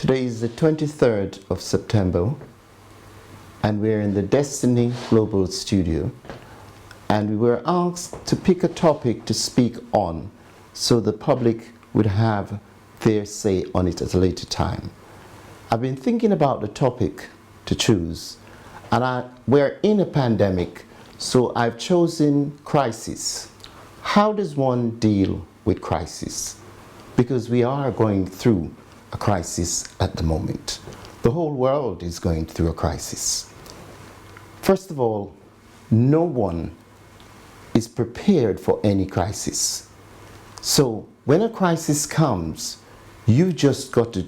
Today is the 23rd of September, and we're in the Destiny Global Studio, and we were asked to pick a topic to speak on so the public would have their say on it at a later time. I've been thinking about the topic to choose, and we're in a pandemic, so I've chosen crisis. How does one deal with crisis? Because we are going through a crisis at the moment. The whole world is going through a crisis. First of all, no one is prepared for any crisis. So when a crisis comes, you've just got to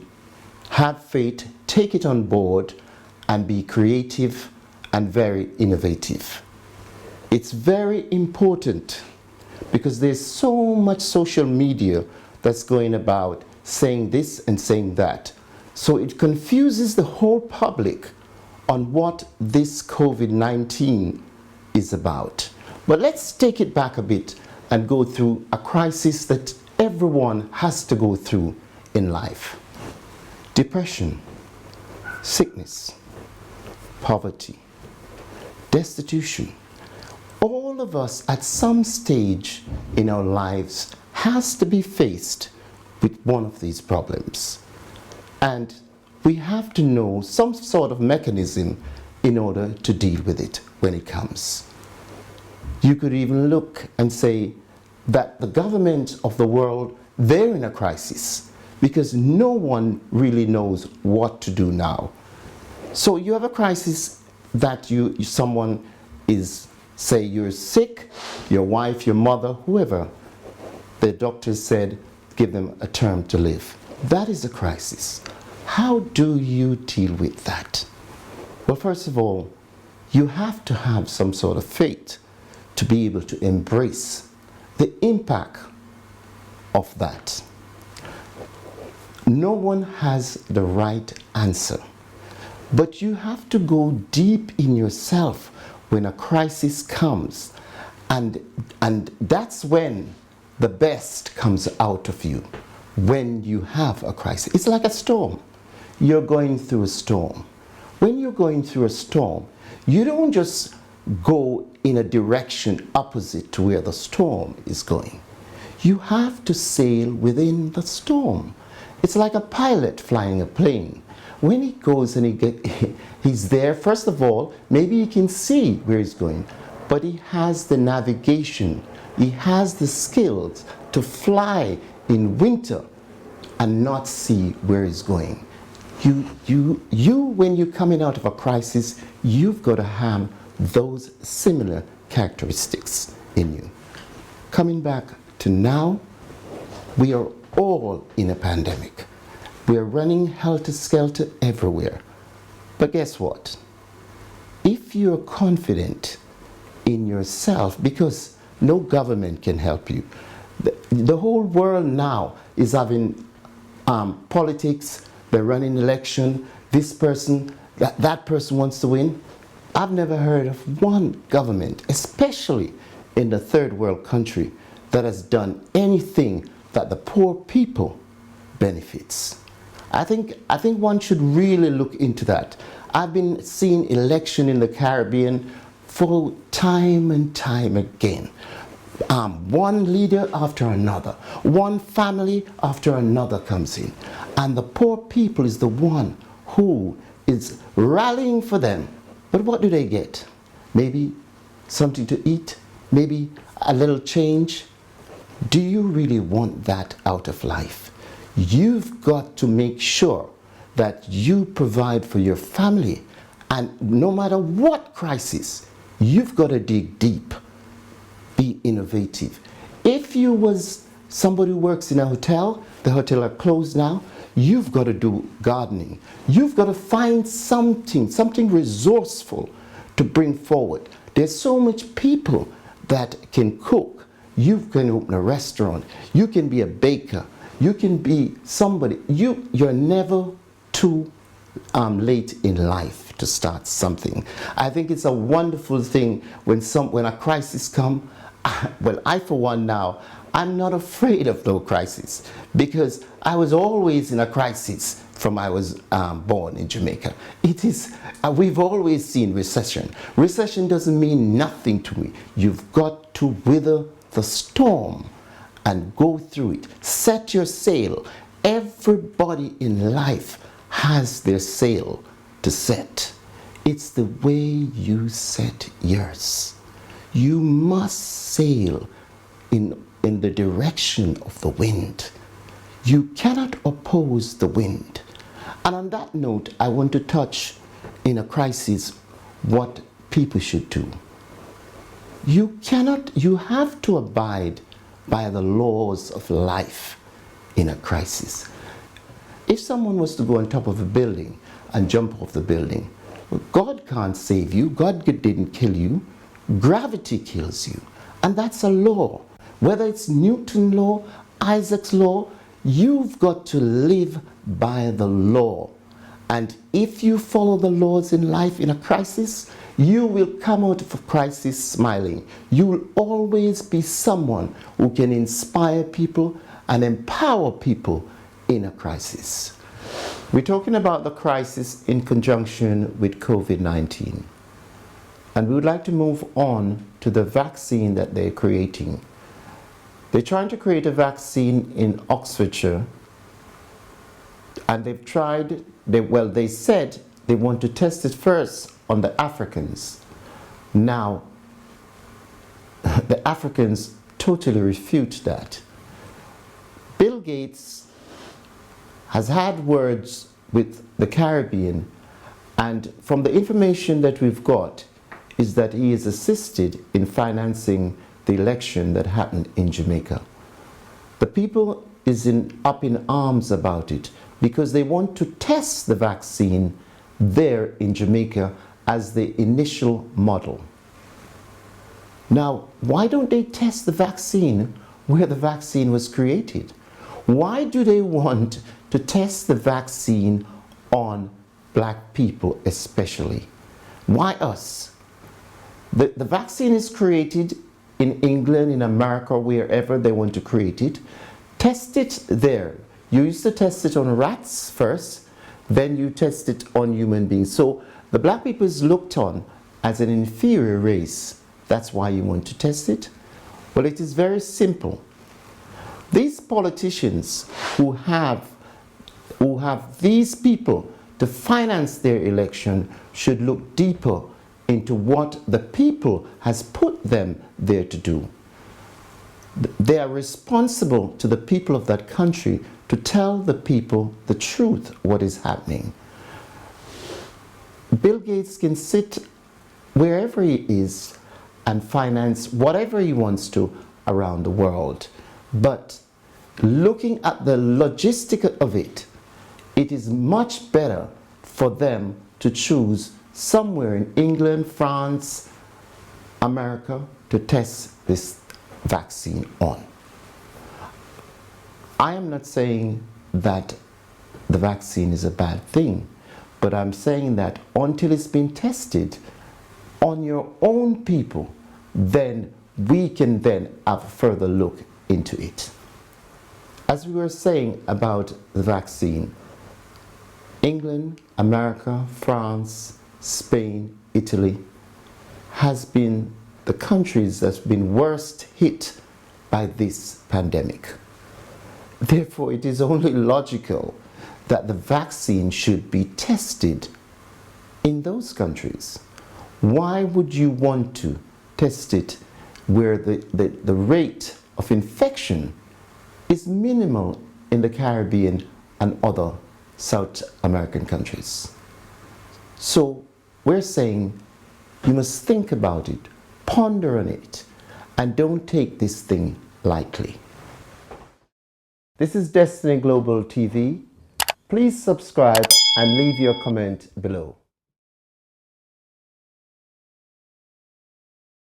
have faith, take it on board, and be creative and very innovative. It's very important because there's so much social media that's going about saying this and saying that. So it confuses the whole public on what this COVID-19 is about. But let's take it back a bit and go through a crisis that everyone has to go through in life. Depression, sickness, poverty, destitution. All of us at some stage in our lives has to be faced with one of these problems. And we have to know some sort of mechanism in order to deal with it when it comes. You could even look and say that the government of the world, they're in a crisis because no one really knows what to do now. So you have a crisis that someone is, say you're sick, your wife, your mother, whoever, the doctors said, give them a term to live. That is a crisis. How do you deal with that? Well, first of all, you have to have some sort of faith to be able to embrace the impact of that. No one has the right answer, but you have to go deep in yourself when a crisis comes, and that's when the best comes out of you, when you have a crisis. It's like a storm. You're going through a storm. When you're going through a storm, you don't just go in a direction opposite to where the storm is going. You have to sail within the storm. It's like a pilot flying a plane. When he goes and he's there, first of all, maybe he can see where he's going, but he has the navigation. He has the skills to fly in winter and not see where he's going. When you're coming out of a crisis, you've got to have those similar characteristics in you. Coming back to now, we are all in a pandemic. We are running helter-skelter everywhere. But guess what? If you're confident in yourself, because no government can help you. The whole world now is having politics. They're running election. This person, that person wants to win. I've never heard of one government, especially in the third world country, that has done anything that the poor people benefits. I think one should really look into that. I've been seeing election in the Caribbean for time and time again. One leader after another, one family after another comes in, and the poor people is the one who is rallying for them. But what do they get? Maybe something to eat, maybe a little change. Do you really want that out of life? You've got to make sure that you provide for your family, and no matter what crisis, you've got to dig deep. Be innovative. If you was somebody who works in a hotel, the hotel are closed now, you've got to do gardening. You've got to find something resourceful to bring forward. There's so much people that can cook. You can open a restaurant. You can be a baker. You can be somebody. You're never too late in life to start something. I think it's a wonderful thing when a crisis comes. Well, I for one now, I'm not afraid of no crisis because I was always in a crisis from I was born in Jamaica. It is, we've always seen recession. Recession doesn't mean nothing to me. You've got to weather the storm and go through it. Set your sail. Everybody in life has their sail to set. It's the way you set yours. You must sail in the direction of the wind. You cannot oppose the wind. And on that note, I want to touch in a crisis what people should do. You have to abide by the laws of life in a crisis. If someone was to go on top of a building and jump off the building, God can't save you. God didn't kill you. Gravity kills you. And that's a law. Whether it's Newton's law, Isaac's law, you've got to live by the law. And if you follow the laws in life in a crisis, you will come out of a crisis smiling. You will always be someone who can inspire people and empower people in a crisis. We're talking about the crisis in conjunction with COVID-19. And we would like to move on to the vaccine that they're creating. They're trying to create a vaccine in Oxfordshire, and they said they want to test it first on the Africans. Now, the Africans totally refute that. Bill Gates has had words with the Caribbean, and from the information that we've got is that he has assisted in financing the election that happened in Jamaica. The people is up in arms about it because they want to test the vaccine there in Jamaica as the initial model. Now, why don't they test the vaccine where the vaccine was created? Why do they want to test the vaccine on black people especially? Why us? The vaccine is created in England, in America, wherever they want to create it. Test it there. You used to test it on rats first, then you test it on human beings. So the black people is looked on as an inferior race. That's why you want to test it. Well, it is very simple. These politicians who have these people to finance their election should look deeper into what the people has put them there to do. They are responsible to the people of that country to tell the people the truth, what is happening. Bill Gates can sit wherever he is and finance whatever he wants to around the world. But looking at the logistic of it, it is much better for them to choose somewhere in England, France, America to test this vaccine on. I am not saying that the vaccine is a bad thing, but I'm saying that until it's been tested on your own people, then we can then have a further look into it. As we were saying about the vaccine, England, America, France, Spain, Italy has been the countries that's been worst hit by this pandemic. Therefore, it is only logical that the vaccine should be tested in those countries. Why would you want to test it where the rate of infection is minimal in the Caribbean and other South American countries? So we're saying you must think about it, ponder on it, and don't take this thing lightly. This is Destiny Global TV. Please subscribe and leave your comment below.